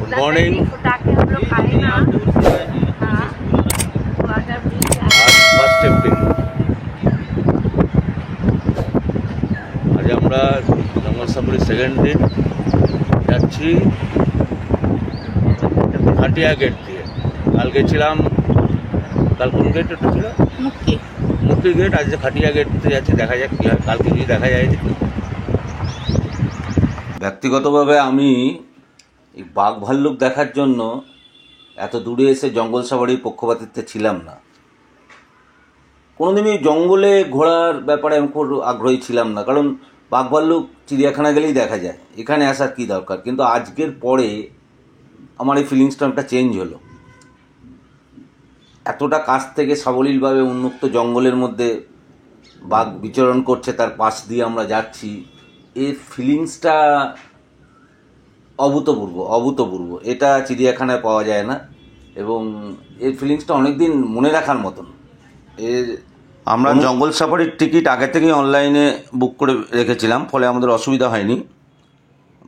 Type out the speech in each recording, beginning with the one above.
Good morning. आज first April. आज আমরা জঙ্গল সাফারি সেকেন্ড দিন যাচ্ছি হাটিয়া গেট দিয়ে। কাল গেছিলাম, কাল কোন গেট ছিল? মুক্তি গেট। আজ হাটিয়া গেট দিয়ে যাচ্ছি, দেখা যাক কী হয়। কালকে যদি দেখা যায়। ব্যক্তিগতভাবে আমি এই বাঘ ভাল্লুক দেখার জন্য এত দূরে এসে জঙ্গল সাফারির পক্ষপাতিত্বে ছিলাম না। কোনোদিনই জঙ্গলে ঘোরার ব্যাপারে আমি খুব আগ্রহী ছিলাম না, কারণ বাঘ ভাল্লুক চিড়িয়াখানা গেলেই দেখা যায়, এখানে আসার কী দরকার। কিন্তু আজকের পরে আমার এই ফিলিংসটা একটা চেঞ্জ হলো। এতটা কাছ থেকে সাবলীলভাবে উন্মুক্ত জঙ্গলের মধ্যে বাঘ বিচরণ করছে, তার পাশ দিয়ে আমরা যাচ্ছি, এর ফিলিংসটা অভূতপূর্ব। এটা চিড়িয়াখানায় পাওয়া যায় না, এবং এর ফিলিংসটা অনেকদিন মনে রাখার মতন। আমরা জঙ্গল সাফারির টিকিট আগে থেকেই অনলাইনে বুক করে রেখেছিলাম, ফলে আমাদের অসুবিধা হয়নি।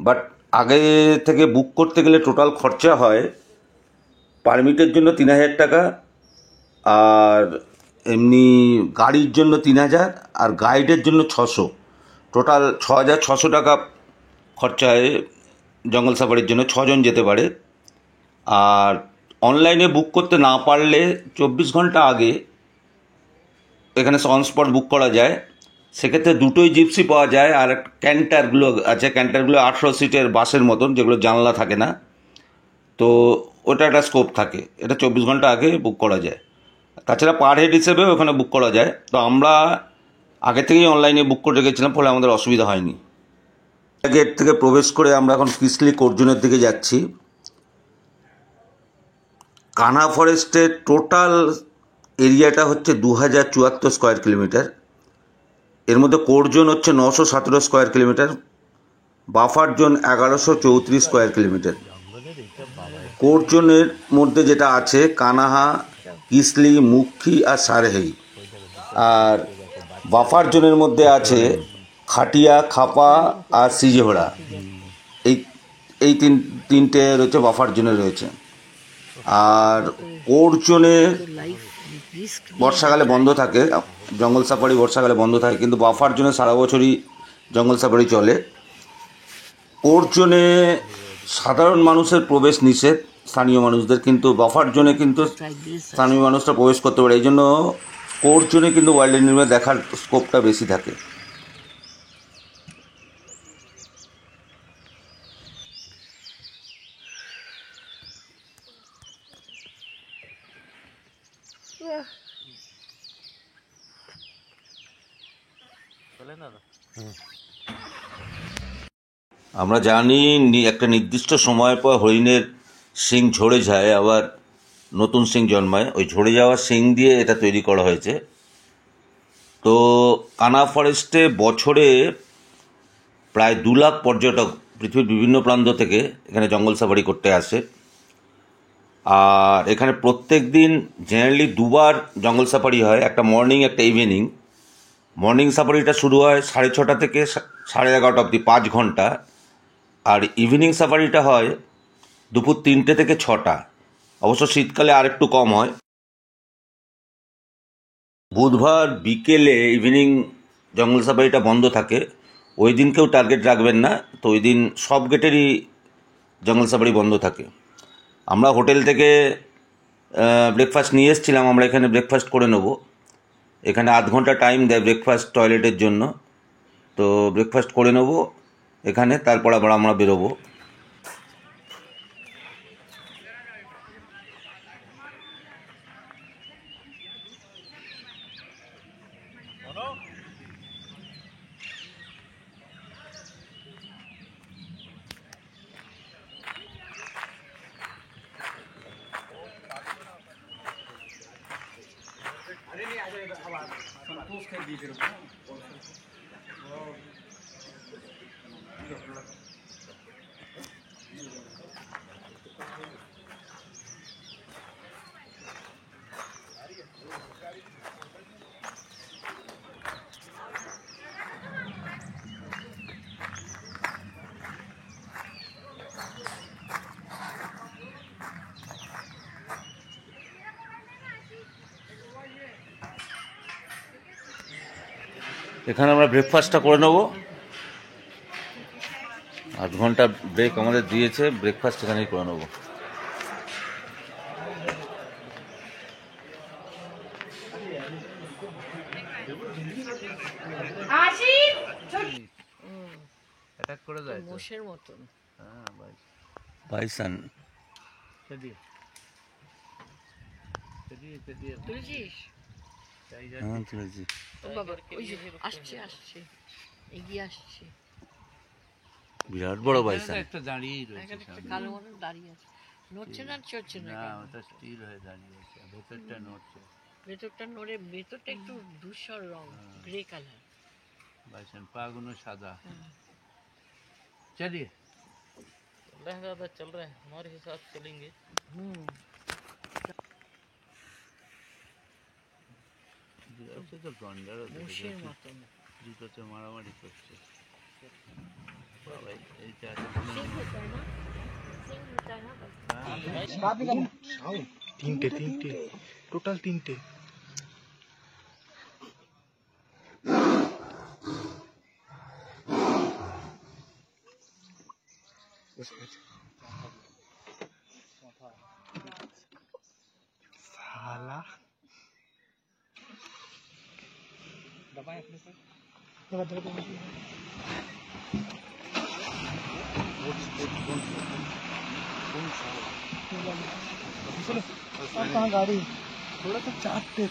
বাট আগে থেকে বুক করতে গেলে টোটাল খরচা হয় পারমিটের জন্য 3000 টাকা, আর এমনি গাড়ির জন্য 3000, আর গাইডের জন্য 600। টোটাল 6600 টাকা খরচা হয় জঙ্গল সাফারির জন্য। 6 জন যেতে পারে। আর অনলাইনে বুক করতে না পারলে 24 ঘন্টা আগে এখানে অন স্পট বুক করা যায়। সেক্ষেত্রে দুটোই জিপসি পাওয়া যায়, আর ক্যান্টারগুলো আছে। ক্যান্টারগুলো 18 সিটের বাসের মতন, যেগুলো জানলা থাকে না, তো ওটা একটা স্কোপ থাকে। এটা 24 ঘন্টা আগে বুক করা যায়। তাছাড়া পার হেড হিসেবেও ওখানে বুক করা যায়। তো আমরা আগে থেকেই অনলাইনে বুক করে রেখেছিলাম, ফলে আমাদের অসুবিধা হয়নি। গেট থেকে প্রবেশ করে আমরা এখন কিসলি অর্জুনের দিকে যাচ্ছি। কানহা ফরেস্টের টোটাল এরিয়াটা হচ্ছে 2074 স্কোয়ার কিলোমিটার। এর মধ্যে কোর জোন হচ্ছে 917 square kilometre, buffer zone 1134 square kilometre. Core জোনের মধ্যে যেটা আছে কানাহা, কিসলি, মুখী আর সারহেই। আর বাফার জোনের মধ্যে আছে খাটিয়া, খাপা আর সিজেহরা। এই তিনটে রয়েছে, বাফার জোনে রয়েছে। আর কোর জোনে বর্ষাকালে বন্ধ থাকে, জঙ্গল সাফারি বর্ষাকালে বন্ধ থাকে, কিন্তু বাফার জোনে সারা বছরই জঙ্গল সাফারি চলে। কোর জোনে সাধারণ মানুষের প্রবেশ নিষেধ, স্থানীয় মানুষদের, কিন্তু বাফার জোনে কিন্তু স্থানীয় মানুষরা প্রবেশ করতে পারে। এই জন্য কোর জোনে কিন্তু ওয়াইল্ড অ্যানিমেল দেখার স্কোপটা বেশি থাকে। আমরা জানি একটা নির্দিষ্ট সময় পর হরিণের শিং ঝরে যায়, আবার নতুন শিং জন্মায়। ওই ঝরে যাওয়া শিং দিয়ে এটা তৈরি করা হয়েছে। তো কানহা ফরেস্টে বছরে প্রায় 2 লাখ পর্যটক পৃথিবীর বিভিন্ন প্রান্ত থেকে এখানে জঙ্গল সাফারি করতে আসে। আর এখানে প্রত্যেক দিন জেনারেলি 2বার জঙ্গল সাফারি হয়, একটা মর্নিং একটা ইভিনিং। মর্নিং সাফারিটা শুরু হয় 6:30 থেকে 11:30 অবধি, 5 ঘন্টা। আর ইভিনিং সাফারিটা হয় দুপুর 3টে থেকে 6টা। অবশ্য শীতকালে আর একটু কম হয়। বুধবার বিকেলে ইভিনিং জঙ্গল সাফারিটা বন্ধ থাকে। ওই দিন কেউ টার্গেট রাখবেন না, তো ওই দিন সব গেটেরই জঙ্গল সাফারি বন্ধ থাকে। আমরা হোটেল থেকে ব্রেকফাস্ট নিয়ে এসেছিলাম, আমরা এখানে ব্রেকফাস্ট করে নেব। এখানে আধ ঘন্টা টাইম দেয় ব্রেকফাস্ট টয়লেটের জন্য, তো ব্রেকফাস্ট করে নেব এখানে, তারপর আবার আমরা বেরোবো। এখানে আমরা ব্রেকফাস্টটা করে নেবো। 8 ঘন্টা ব্রেক আমাদের দিয়েছে, ব্রেকফাস্ট এখানেই করে নেবো। অ্যাটাক করে যায় মোষের মতন। হ্যাঁ বাইসন। তুলেছিস? হ্যাঁ তুলেছি। আসছে আসছে, এগিয়ে আসছে। বিরাট বড় বাইসন। একটা দাঁড়িয়ে রয়েছে, কালো মতন দাঁড়িয়ে আছে, নড়ছে না চড়ছে না, ওটা স্থির হয়ে দাঁড়িয়ে আছে, ভেতরটা নড়ছে। ভেতরটা নড়ে, ভেতরটা একটু ধূসর রং, গ্রে কালার। বাইসন পাগুলো সাদা। चलिए दादा चल रहा है, हमारे हिसाब से चलेंगे। তো গন্ডার মোষের মতন জুতোতে মারামারি করছে। এইটা তিনটে টোটাল তিনটে। साला दबाएं अपने से, कहाँ गाड़ी थोड़ा सा चाटते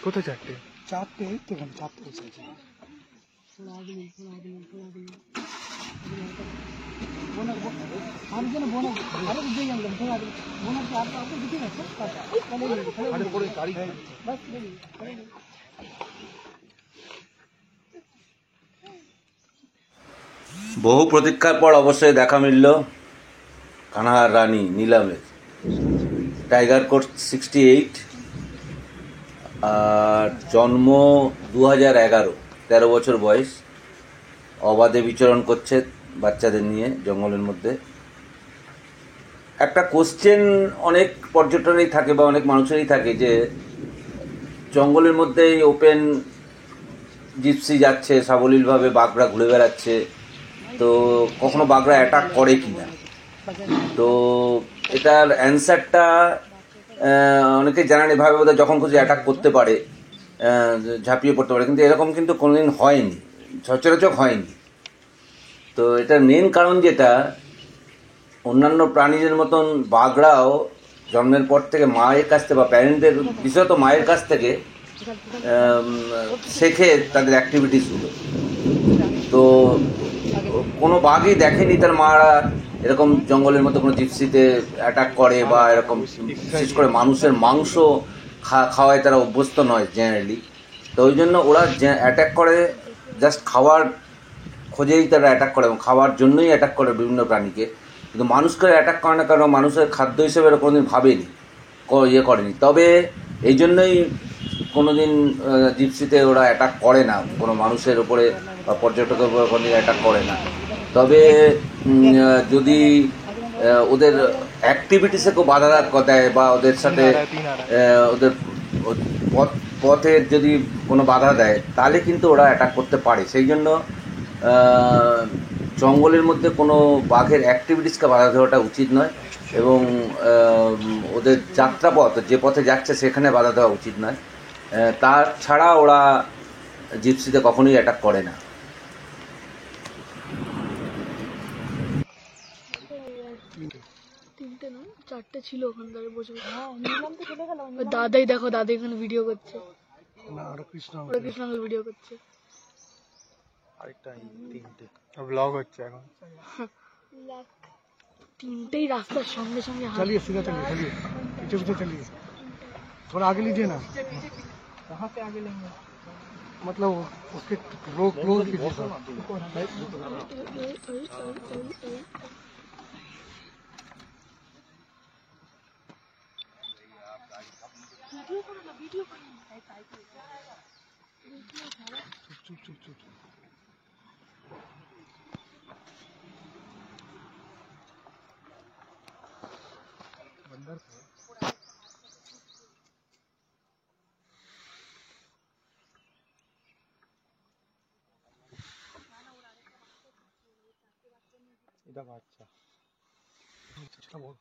कोथा चाटते तो हम चाटते বহু প্রতীক্ষার পর অবশ্যই দেখা মিলল কানহার রানী নিলামের। টাইগার কোট 68, আর জন্ম 2011, 13 বছর বয়স। অবাধে বিচরণ করছে বাচ্চাদের নিয়ে জঙ্গলের মধ্যে। একটা কোশ্চেন অনেক পর্যটনেই থাকে বা অনেক মানুষেরই থাকে যে জঙ্গলের মধ্যে ওপেন জিপসি যাচ্ছে সাবলীলভাবে, বাঘরা ঘুরে বেড়াচ্ছে, তো কখনো বাঘরা অ্যাটাক করে কি না। তো এটার অ্যান্সারটা অনেকে জানেন, এভাবে বোধহয় যখন খুশি অ্যাটাক করতে পারে, ঝাঁপিয়ে পড়তে পারে, কিন্তু এরকম কিন্তু কোনোদিন হয়নি, সচরাচর হয়নি। তো এটার মেন কারণ যেটা, অন্যান্য প্রাণীদের মতন বাঘরাও জন্মের পর থেকে মায়ের কাছ থেকে বা প্যারেন্টদের, বিশেষত মায়ের কাছ থেকে শেখে তাদের অ্যাক্টিভিটিসগুলো। তো কোনো বাঘই দেখেনি তার মারা এরকম জঙ্গলের মতো কোনো জিপসিতে অ্যাটাক করে বা এরকম, বিশেষ করে মানুষের মাংস খাওয়ায় তারা অভ্যস্ত নয় জেনারেলি। তো ওই জন্য ওরা অ্যাটাক করে জাস্ট খাওয়ার খোঁজেই তারা অ্যাটাক করে, এবং খাওয়ার জন্যই অ্যাটাক করে বিভিন্ন প্রাণীকে। কিন্তু মানুষকে অ্যাটাক করে না, কারণ মানুষের খাদ্য হিসেবে ওরা কোনোদিন ভাবেনি, করেনি। তবে এই জন্যই কোনোদিন জিপসিতে ওরা অ্যাটাক করে না, কোনো মানুষের উপরে বা পর্যটকের উপরে কোনোদিন অ্যাটাক করে না। তবে যদি ওদের অ্যাক্টিভিটিসে কেউ বাধা দেয় বা ওদের সাথে ওদের পথের যদি কোনো বাধা দেয়, তাহলে কিন্তু ওরা অ্যাটাক করতে পারে। সেই জন্য জঙ্গলের মধ্যে কোনো বাঘের অ্যাক্টিভিটিসকে বাধা দেওয়াটা উচিত নয়, এবং ওদের যাত্রাপথ যে পথে যাচ্ছে সেখানে বাধা দেওয়া উচিত নয়। তাছাড়া ওরা জিপসিতে কখনোই অ্যাটাক করে না। তিনটে না চারটে ছিল ওখানকার বসে। দাদাই দেখো, দাদা এখানে ভিডিও করছে, কৃষ্ণ ভিডিও করছে। ব্লগ হচ্ছে এখন। তিনটেই রাস্তার সঙ্গে সঙ্গে। चलिए सीधा चलिए, पीछे पीछे चलिए, थोड़ा आगे लीजिए ना। कहाँ से आगे लेंगे, मतलब उसके क्लोज कीजिए सर। चुप चुप चुप चुप। बंदर দেখো আচ্ছা চেষ্টা বল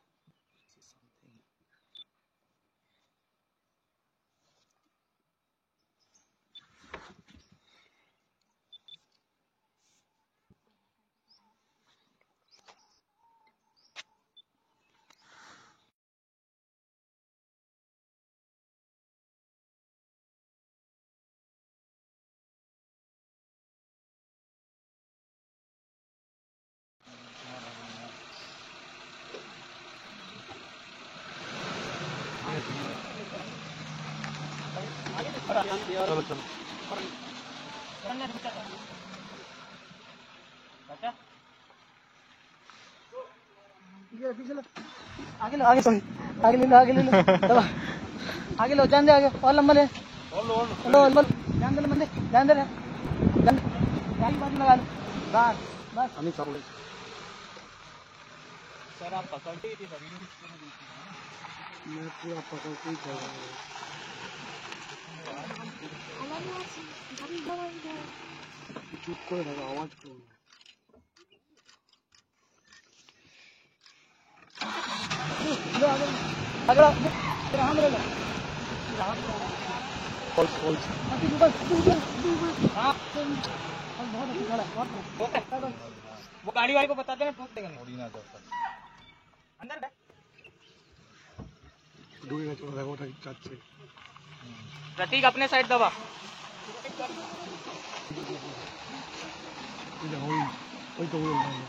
चलो चलो आगे लो आगे सॉरी आगे ले लो चलो आगे लो जान दे आगे और लंबा ले लो जान दे बंदे जान दे गाड़ी बाजू लगा लो बस बस हम सब सर आप पकड़ते ही थे मैं पूरा पकड़ते ही था चुप করে থাকো আওয়াজ করো लो आगे अगला तेरा हम रहेगा कॉल हां बहुत अच्छा खड़ा वो गाड़ी वाले को बता देना ठोक देगा थोड़ी ना अंदर बैठ डूबेगा चलो देखो ठीक चाचे प्रतीक अपने साइड दबा वही तो बोल रहा हूँ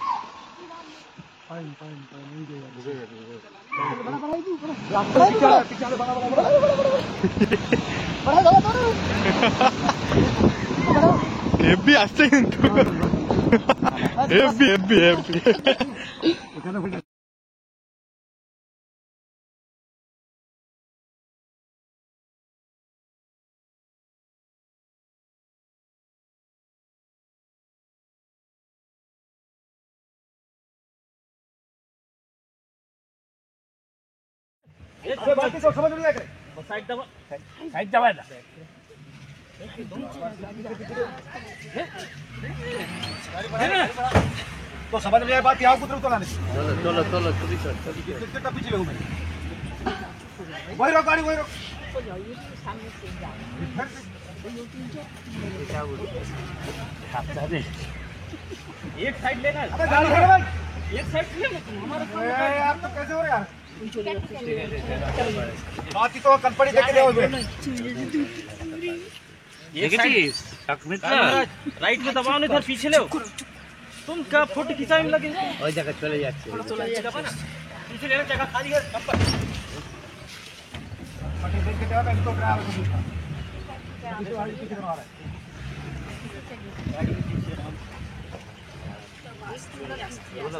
फाइन नहीं देगा बड़ा हेब्बी আসছে কিন্তু হেব্বি बाकी सब समझ नहीं आ गए साइड दबा ना तो समझ में आया बात यहाँ कुछ तो लाने चलो कितना पीछे लगूं मैं वही रोक गाड़ी वही रोक एक साइड लेना गाड़ी है भाई एक साइड ले हमारा यार तो कैसे हो रहा है बाकी तो कंपनी देख ले देखिए राइट में दबाओ नहीं, इधर पीछे ले तुम क्या फोटो खिंचाने में लगे और जगह चले जाते पीछे लेना जगह खाली है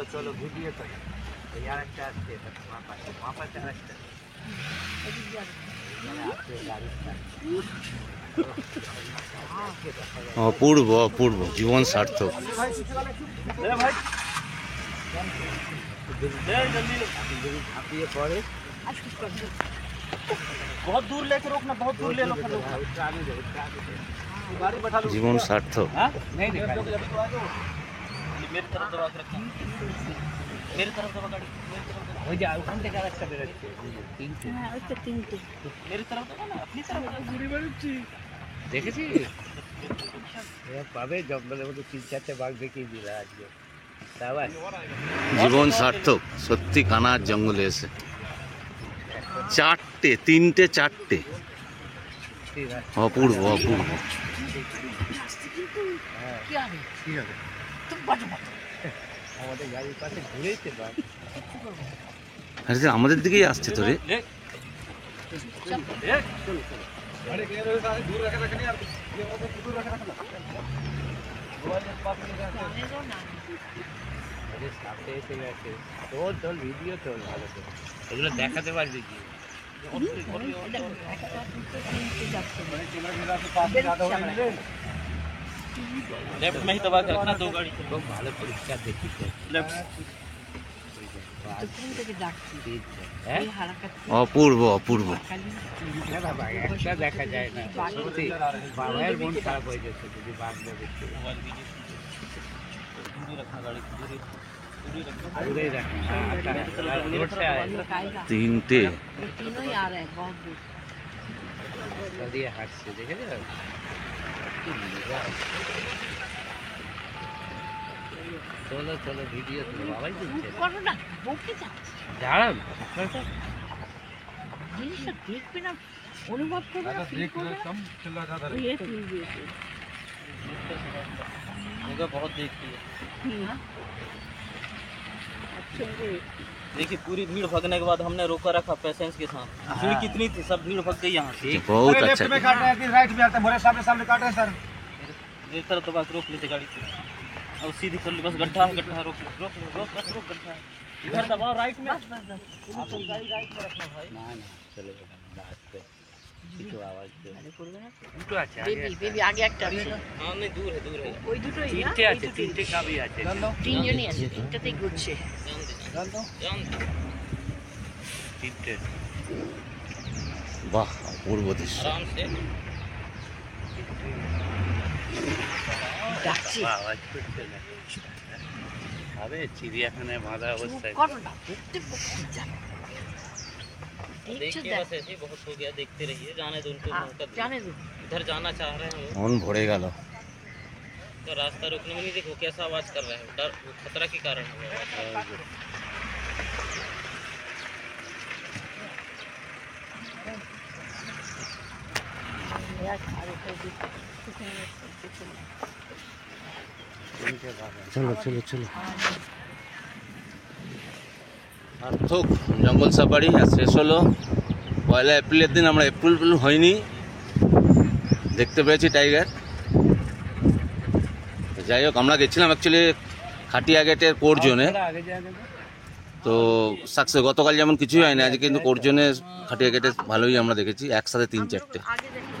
चलो वीडियो कर यार একটা আছে वापस রাখতে অপূর্ব জীবন সার্থক बहुत दूर लेके रोकना बहुत दूर ले लो জীবন সার্থক नहीं मेरी तरफ दबा के रखना मेरी तरफ दबा गाड़ी हो जा उठान के जा रखा मेरे हां उसके तीनटे मेरी तरफ दबा ना अपनी तरफ गुड़ी बड़ची দেখেছিস এ পাবে জঙ্গলের মধ্যে তিন চারটে বাঘ দেখিয়ে দিলা আজকে সাবাস জীবন সার্থক সত্যি কানার জঙ্গলে এসে তিনটে চারটে অপূর্ব কি হবে তুমি বাজো আমাদের গাড়ির পাশে ঘুরেইছে বাঘ আরে আমাদের দিকেই আসছে তো রে अरे कह रहे हो सारे दूर रखा नहीं यार ये दूर रखा मोबाइल के पास नहीं जाते अरे सामने এসে গেছে তোর ভিডিও তো ভালো করে এগুলো দেখাতে পারবি কি लेफ्ट में ही दबा के रखना दो गाड़ी को ভালো পরীক্ষা দেখি लेफ्ट অপূর্ব একটা দেখা যায় না সত্যি বাবার মন খারাপ হয়ে যাচ্ছে যদি বাঘ দেখতে दूर ही रखना। हाँ, आता है। रोड से आए। 3টে तीनों ही आ रहे हैं बहुत दूर। नदिया हाट से देखे थे? चलो चलो वीडियो तो बाबा ही করো না, বকে যাচ্ছে। झाड़ा জিনিসটা দেখবে না, অনুভব করবে না, ফিল করবে না। ওই এ ফিল দিয়েছে। मुझे बहुत देखती है। अच्छा रे। देखिए पूरी भीड़ भगने के बाद हमने रोका रखा पेशेंस के साथ। भीड़ कितनी थी, सब भीड़ भग गई यहाँ से। বহুত আচ্ছা इस तरफ तो बस रोक लेते गाड़ी को। अब सीधी कर ली, बस गड्ढा है, गड्ढा रोक लो, रोक लो, रोक बस रोक गड्ढा है। इधर दबाओ राइट में। बस बस बस। आप गाड़ी राइट में रखना भाई। ना ना चलेगा बात पे तो आवाज पे আরে করবে না। দুটো আছে বেবি বেবি আগে একটা আছে। हाँ नहीं दूर है, दूर है। ওই দুটোই না? তিনটে আছে তিনটে কাবি আছে তিনজনই আছে, তিনটাতেই ঘুরছে। जान दो। তিনটে বাহ অপূর্ব দৃশ্য। आराम से। ডাকছে। আওয়াজ করছে না হবে চিড়িয়াখানায় বাঁধা অবস্থায় করো না, দেখতে বকে যাবে। দেখছো देखिए দেখ। बस ऐसे ही बहुत हो गया, देखते रहिए, जाने दो उनको हाँ, मौका दो। जाने दो। इधर जाना चाह रहे हैं वो, মন ভরে গেল। तो रास्ता रोकने में नहीं, देखो कैसा आवाज कर रहे हैं, डर वो खतरा के कारण है वो आवाज। यार আরে তো দেখতে চলো চলো চলো। সার্থক জঙ্গল সাফারি আর শেষ হলো। 1 এপ্রিলের দিন আমরা এপ্রিল হয়নি, দেখতে পেয়েছি টাইগার। যাই হোক, আমরা গেছিলাম অ্যাকচুয়ালি খাটিয়া গেটের কোর জোনে। আগে যাবে তো সাকসেস গতকাল যেমন কিছুই হয়নি, আজকে কিন্তু কোর জোনে খাটিয়া গেটে ভালোই আমরা দেখেছি, একসাথে 3-4টে। আগে দেখি।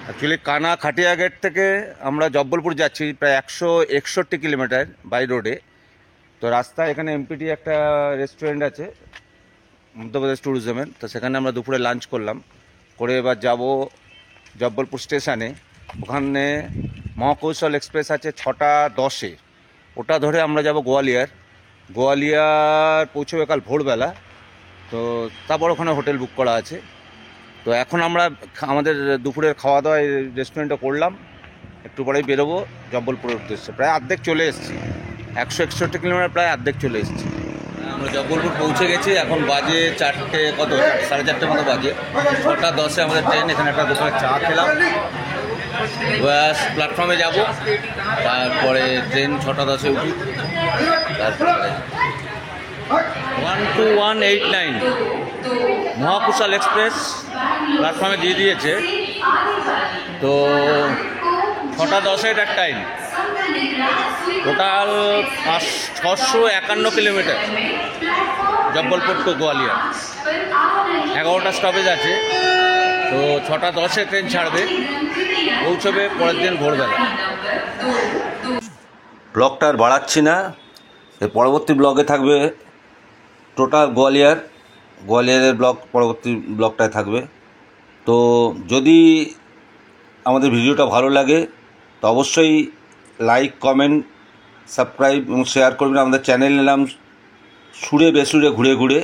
অ্যাকচুয়ালি কানা খাটিয়া গেট থেকে আমরা জব্বলপুর যাচ্ছি প্রায় 161 কিলোমিটার বাই রোডে। তো রাস্তায় এখানে এমপিটি একটা রেস্টুরেন্ট আছে মধ্যপ্রদেশ ট্যুরিজমের, তো সেখানে আমরা দুপুরে লাঞ্চ করলাম, করে এবার যাব জব্বলপুর স্টেশনে। ওখানে মহাকৌশল এক্সপ্রেস আছে 6:10-এ, ওটা ধরে আমরা যাব গোয়ালিয়র পৌঁছবে কাল ভোরবেলা। তো তারপর ওখানে হোটেল বুক করা আছে। তো এখন আমরা আমাদের দুপুরের খাওয়া দাওয়া এই রেস্টুরেন্টে করলাম, একটু পরেই বেরোবো জব্বলপুরের উদ্দেশ্যে। প্রায় অর্ধেক চলে এসেছি, 161 কিলোমিটার প্রায় অর্ধেক চলে এসেছি। আমরা জব্বলপুর পৌঁছে গেছি, এখন বাজে 4টে, কত 4:30 মতো বাজে। 6:10-এ আমাদের ট্রেন। এখানে একটা দোকানে চা খেলাম, ব্যাস প্ল্যাটফর্মে যাব, তারপরে ট্রেন 6:10-এ উঠি, তারপরে 12189 মহাকুশল এক্সপ্রেস প্ল্যাটফর্মে দিয়ে দিয়েছে। তো 6:10 এটার time, total 651 kilometre Jabalpur to Gwalior. 11টা স্টপেজ আছে। তো 6:10-এ ট্রেন ছাড়বে, পৌঁছবে পরের দিন ভোরবেলা। ব্লগটা আর বাড়াচ্ছি না, এর পরবর্তী ব্লগে থাকবে টোটাল গোয়ালিয়রের ব্লগ, পরবর্তী ব্লগটায় থাকবে। তো যদি আমাদের ভিডিওটা ভালো লাগে তো অবশ্যই লাইক, কমেন্ট, সাবস্ক্রাইব এবং শেয়ার করবেন। আমাদের চ্যানেল নাম সুরে বেসুরে ঘুরে ঘুরে।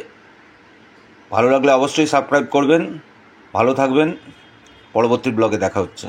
ভালো লাগলে অবশ্যই সাবস্ক্রাইব করবেন। ভালো থাকবেন, পরবর্তী ব্লগে দেখা হচ্ছে।